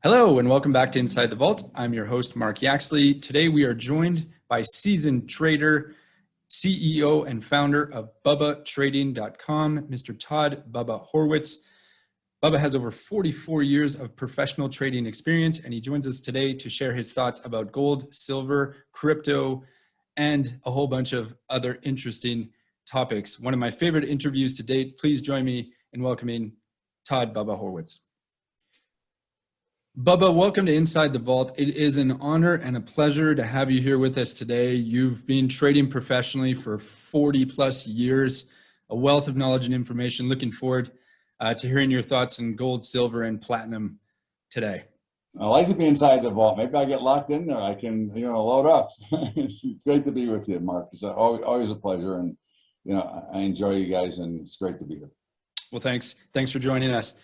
Hello and welcome back to Inside the Vault. I'm your host, Mark Yaxley. Today we are joined by seasoned trader, CEO and founder of BubbaTrading.com, Mr. Todd Bubba Horwitz. Bubba has over 44 years of professional trading experience, and he joins us today to share his thoughts about gold, silver, crypto, and a whole bunch of other interesting topics. One of my favorite interviews to date. Please join me in welcoming Todd Bubba Horwitz. Bubba, welcome to Inside the Vault. It is an honor and a pleasure to have you here with us today. You've been trading professionally for 40 plus years, a wealth of knowledge and information. Looking forward to hearing your thoughts on gold, silver, and platinum today. I like to be inside the vault. Maybe I get locked in there. I can, load up. It's great to be with you, Mark. It's always a pleasure, and I enjoy you guys, and it's great to be here. Well, thanks for joining us.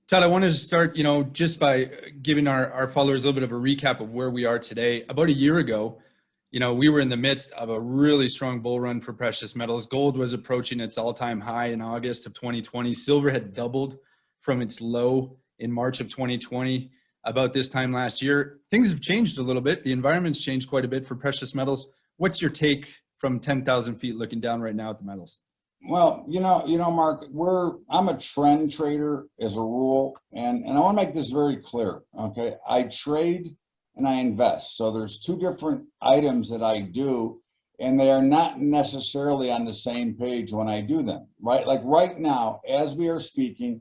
Todd, I wanted to start, just by giving our followers a little bit of a recap of where we are today. About a year ago, we were in the midst of a really strong bull run for precious metals. Gold was approaching its all-time high in August of 2020. Silver had doubled from its low in March of 2020. About this time last year, things have changed a little bit. The environment's changed quite a bit for precious metals. What's your take from 10,000 feet looking down right now at the metals? Well, Mark, I'm a trend trader as a rule, and I want to make this very clear. Okay, I trade and I invest. So there's two different items that I do, and they are not necessarily on the same page when I do them. Right, like right now, as we are speaking,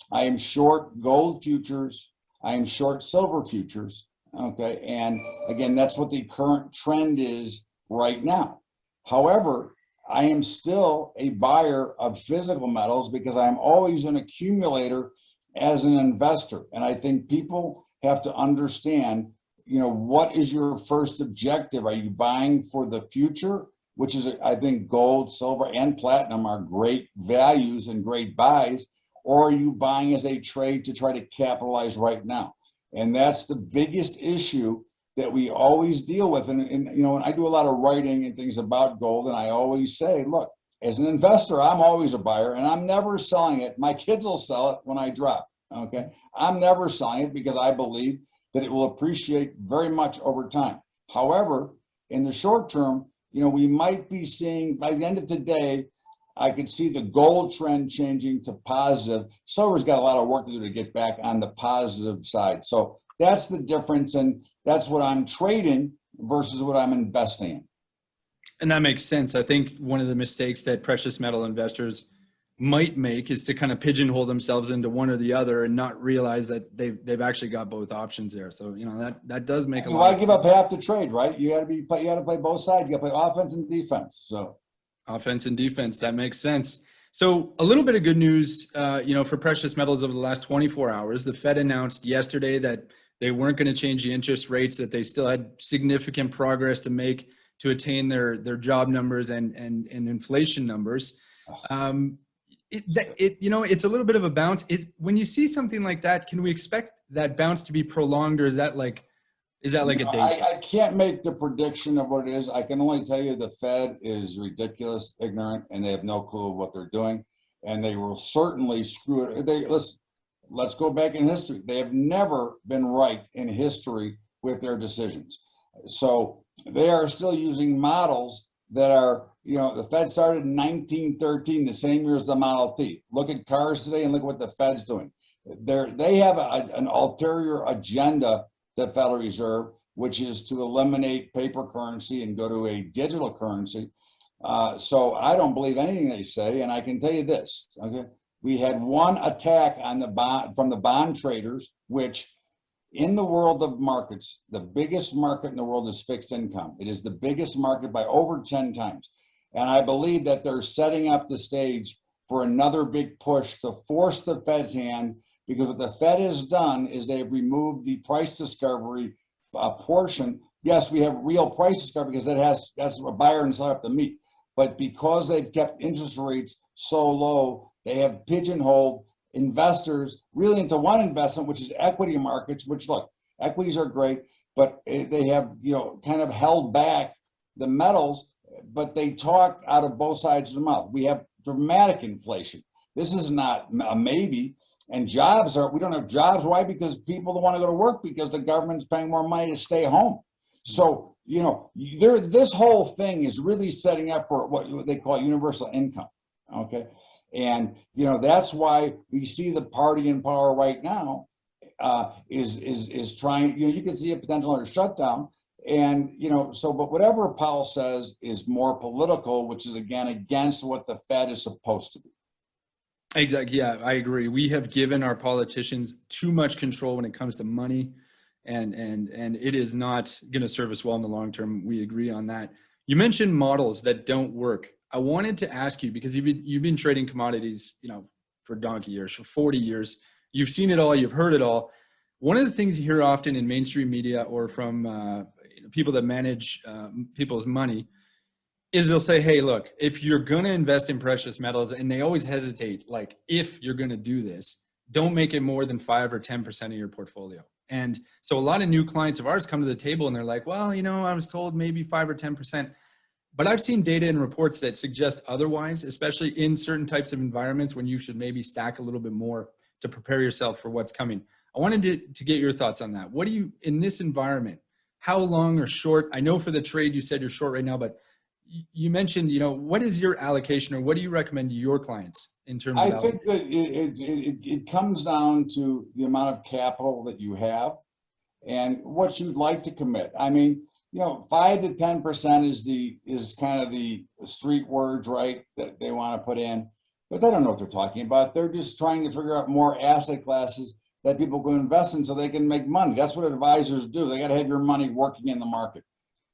I am short gold futures. I am short silver futures. Okay, and again, that's what the current trend is right now. However, I am still a buyer of physical metals because I'm always an accumulator as an investor. And I think people have to understand, what is your first objective? Are you buying for the future, which is, I think gold, silver, and platinum are great values and great buys, or are you buying as a trade to try to capitalize right now? And that's the biggest issue that we always deal with. And I do a lot of writing and things about gold, and I always say, look, as an investor, I'm always a buyer, and I'm never selling it. My kids will sell it when I drop, okay? I'm never selling it because I believe that it will appreciate very much over time. However, in the short term, we might be seeing, by the end of today, I could see the gold trend changing to positive. Silver's got a lot of work to do to get back on the positive side. So that's the difference, and that's what I'm trading versus what I'm investing in. And that makes sense. I think one of the mistakes that precious metal investors might make is to kind of pigeonhole themselves into one or the other and not realize that they've actually got both options there. So that does make a lot of sense. Why give up half the trade, right? You got to play both sides. You got to play offense and defense. So offense and defense, that makes sense. So a little bit of good news, for precious metals over the last 24 hours. The Fed announced yesterday that they weren't going to change the interest rates, that they still had significant progress to make to attain their job numbers and inflation numbers. It's a little bit of a bounce. When you see something like that, can we expect that bounce to be prolonged, or is that like a day? I can't make the prediction of what it is. I can only tell you the Fed is ridiculous, ignorant, and they have no clue what they're doing, and they will certainly screw it. Let's go back in history. They have never been right in history with their decisions. So they are still using models that are, the Fed started in 1913, the same year as the Model T. Look at cars today and look what the Fed's doing. They have an ulterior agenda, the Federal Reserve, which is to eliminate paper currency and go to a digital currency. So I don't believe anything they say. And I can tell you this, okay? We had one attack on from the bond traders, which in the world of markets, the biggest market in the world is fixed income. It is the biggest market by over 10 times. And I believe that they're setting up the stage for another big push to force the Fed's hand, because what the Fed has done is they've removed the price discovery portion. Yes, we have real price discovery because that's a buyer and seller have to meet. But because they've kept interest rates so low, they have pigeonholed investors really into one investment, which is equity markets, which, look, equities are great, but they have, kind of held back the metals, but they talk out of both sides of the mouth. We have dramatic inflation. This is not a maybe. And we don't have jobs. Why? Because people don't want to go to work because the government's paying more money to stay home. So, this whole thing is really setting up for what they call universal income. Okay. And, that's why we see the party in power right now is trying, you can see a potential shutdown. And, but whatever Powell says is more political, which is again against what the Fed is supposed to be. Exactly. Yeah, I agree. We have given our politicians too much control when it comes to money, and it is not going to serve us well in the long term. We agree on that. You mentioned models that don't work. I wanted to ask you, because you've been trading commodities, for donkey years, for 40 years. You've seen it all. You've heard it all. One of the things you hear often in mainstream media or from people that manage people's money is they'll say, hey, look, if you're going to invest in precious metals, and they always hesitate, like, if you're going to do this, don't make it more than 5 or 10% of your portfolio. And so a lot of new clients of ours come to the table and they're like, well, I was told maybe 5 or 10%. But I've seen data and reports that suggest otherwise, especially in certain types of environments when you should maybe stack a little bit more to prepare yourself for what's coming. I wanted to get your thoughts on that. What do you, in this environment, how long or short? I know for the trade, you said you're short right now, but you mentioned, what is your allocation, or what do you recommend to your clients in terms of? I think that it comes down to the amount of capital that you have and what you'd like to commit. I mean, 5 to 10% is kind of the street words, right, that they want to put in, but they don't know what they're talking about. They're just trying to figure out more asset classes that people can invest in so they can make money. That's what advisors do. They got to have your money working in the market.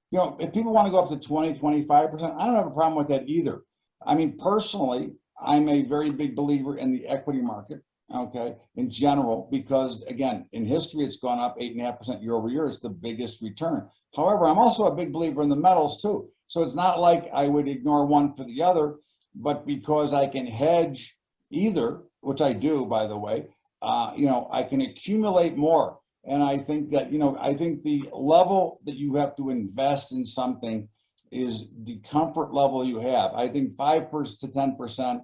If people want to go up to 20, 25%, I don't have a problem with that either. I mean, personally, I'm a very big believer in the equity market, okay, in general, because again, in history, it's gone up 8.5% year over year. It's the biggest return. However, I'm also a big believer in the metals too. So it's not like I would ignore one for the other, but because I can hedge either, which I do, by the way, I can accumulate more. And I think that, I think the level that you have to invest in something is the comfort level you have. I think 5 to 10%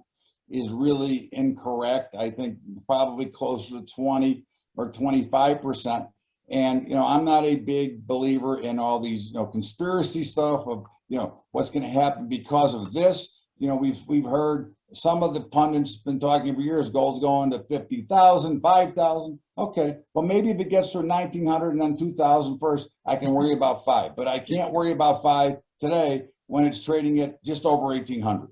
is really incorrect. I think probably closer to 20 or 25%. And, I'm not a big believer in all these, conspiracy stuff of, what's going to happen because of this. We've heard some of the pundits been talking for years, gold's going to 50,000, 5,000. Okay, well, maybe if it gets to 1,900 and then 2,000 first, I can worry about 5. But I can't worry about 5 today when it's trading at just over 1,800.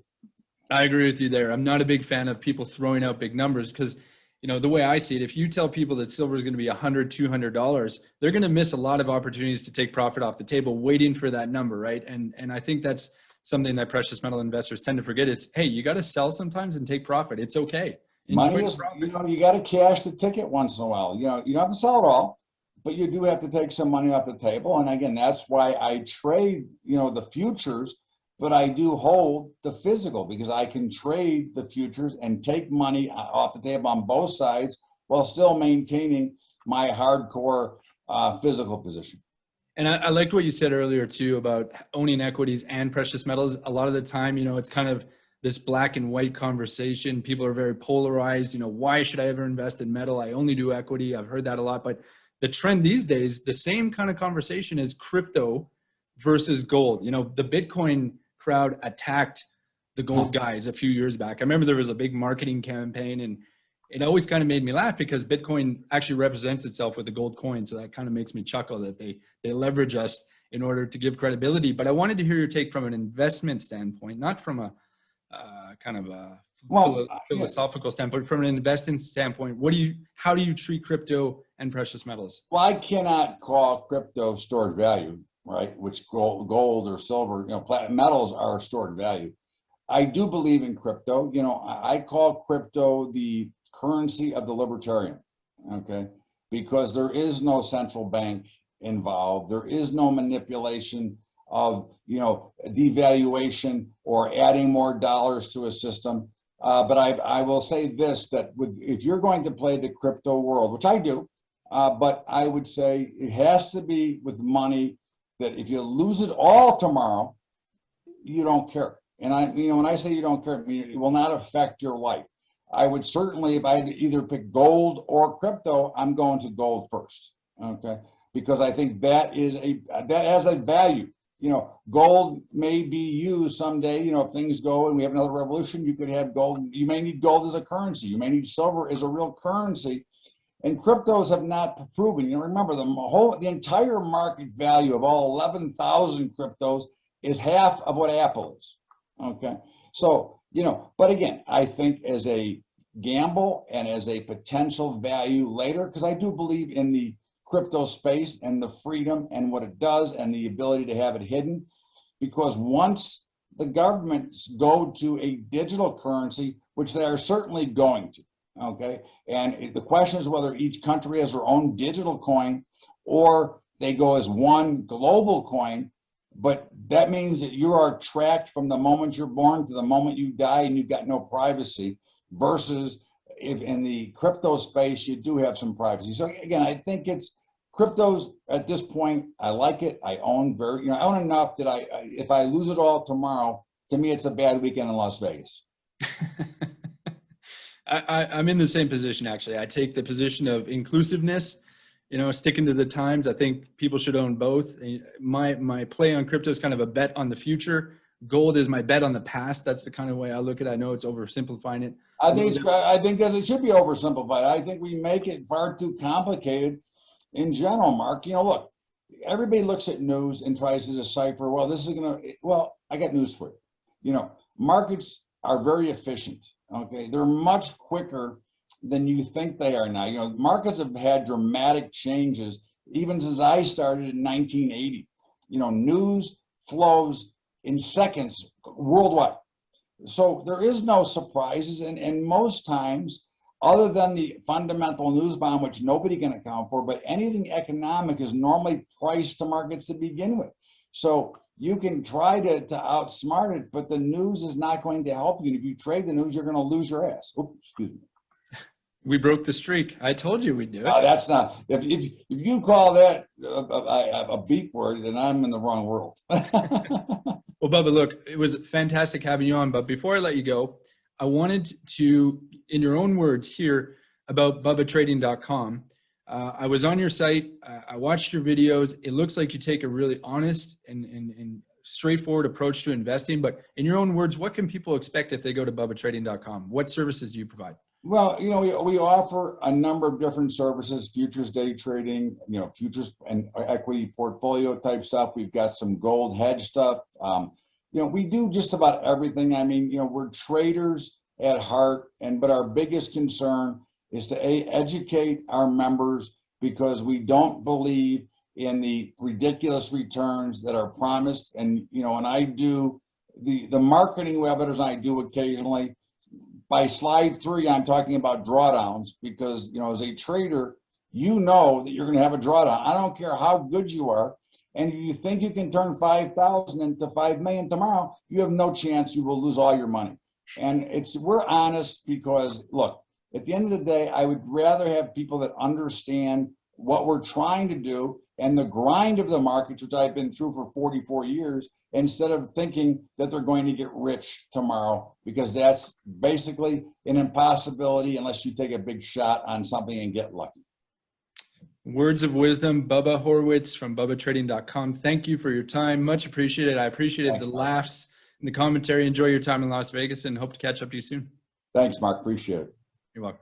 I agree with you there. I'm not a big fan of people throwing out big numbers because, the way I see it, if you tell people that silver is going to be $100, $200, they're going to miss a lot of opportunities to take profit off the table waiting for that number, right? And I think that's something that precious metal investors tend to forget is, hey, you got to sell sometimes and take profit. It's okay. Money is, you got to cash the ticket once in a while. You don't have to sell it all, but you do have to take some money off the table. And again, that's why I trade, the futures, but I do hold the physical because I can trade the futures and take money off the table on both sides while still maintaining my hardcore physical position. And I liked what you said earlier too about owning equities and precious metals. A lot of the time, it's kind of this black and white conversation. People are very polarized. Why should I ever invest in metal? I only do equity. I've heard that a lot. But the trend these days, the same kind of conversation is crypto versus gold. The Bitcoin crowd attacked the gold guys a few years back. I remember there was a big marketing campaign, and it always kind of made me laugh because Bitcoin actually represents itself with a gold coin. So that kind of makes me chuckle that they leverage us in order to give credibility. But I wanted to hear your take from an investment standpoint, not from a philosophical standpoint, from an investing standpoint. How do you treat crypto and precious metals? Well, I cannot call crypto stored value, right? Which gold or silver, metals are stored value. I do believe in crypto. I call crypto the currency of the libertarian, okay? Because there is no central bank involved. There is no manipulation of, devaluation or adding more dollars to a system. But I will say this, that if you're going to play the crypto world, which I do, but I would say it has to be with money that if you lose it all tomorrow, you don't care. And when I say you don't care, it will not affect your life. I would certainly, if I had to either pick gold or crypto, I'm going to gold first. Okay, because I think that has a value. You know, gold may be used someday. You know, if things go and we have another revolution, you could have gold. You may need gold as a currency. You may need silver as a real currency. And cryptos have not proven. You know, remember the entire market value of all 11,000 cryptos is half of what Apple is. Okay, so you know, but again, I think as a gamble and as a potential value later, because I do believe in the crypto space and the freedom and what it does and the ability to have it hidden, because once the governments go to a digital currency, which they are certainly going to, okay, and the question is whether each country has their own digital coin or they go as one global coin, but that means that you are tracked from the moment you're born to the moment you die and you've got no privacy, versus if in the crypto space you do have some privacy. So again, I think it's cryptos at this point. I like it. I own I own enough that if I lose it all tomorrow, to me it's a bad weekend in Las Vegas. I'm in the same position, actually. I take the position of inclusiveness, you know, sticking to the times. I think people should own both. My play on crypto is kind of a bet on the future. Gold is my bet on the past. That's the kind of way I look at it. I know it's oversimplifying it. I think that it should be oversimplified. I think we make it far too complicated in general, Mark. You know, look, everybody looks at news and tries to decipher, well, this is I got news for you. You know, markets are very efficient. Okay, they're much quicker than you think they are now. You know, markets have had dramatic changes even since I started in 1980. You know, news flows in seconds worldwide. So there is no surprises, and most times, other than the fundamental news bomb, which nobody can account for, but anything economic is normally priced to markets to begin with. So you can try to outsmart it, but the news is not going to help you. If you trade the news, you're going to lose your ass. Oops, excuse me. We broke the streak. I told you we'd do it. No, that's not. If you call that a beep word, then I'm in the wrong world. Well, Bubba, look, it was fantastic having you on. But before I let you go, I wanted to, in your own words, hear about BubbaTrading.com. I was on your site. I watched your videos. It looks like you take a really honest and straightforward approach to investing. But in your own words, what can people expect if they go to BubbaTrading.com? What services do you provide? Well, you know, we offer a number of different services: futures, day trading, you know, futures and equity portfolio type stuff. We've got some gold hedge stuff. You know, we do just about everything. I mean, you know, we're traders at heart, but our biggest concern is to educate our members, because we don't believe in the ridiculous returns that are promised. And, you know, and I do the marketing webinars I do occasionally. By slide 3, I'm talking about drawdowns, because, you know, as a trader, you know that you're going to have a drawdown. I don't care how good you are. And if you think you can turn 5,000 into 5 million tomorrow, you have no chance. You will lose all your money. And we're honest, because look, at the end of the day, I would rather have people that understand what we're trying to do and the grind of the markets, which I've been through for 44 years, instead of thinking that they're going to get rich tomorrow, because that's basically an impossibility unless you take a big shot on something and get lucky. Words of wisdom, Bubba Horwitz from BubbaTrading.com. Thank you for your time. Much appreciated. I appreciated the laughs and the commentary. Enjoy your time in Las Vegas and hope to catch up to you soon. Thanks, Mark. Appreciate it. You're welcome.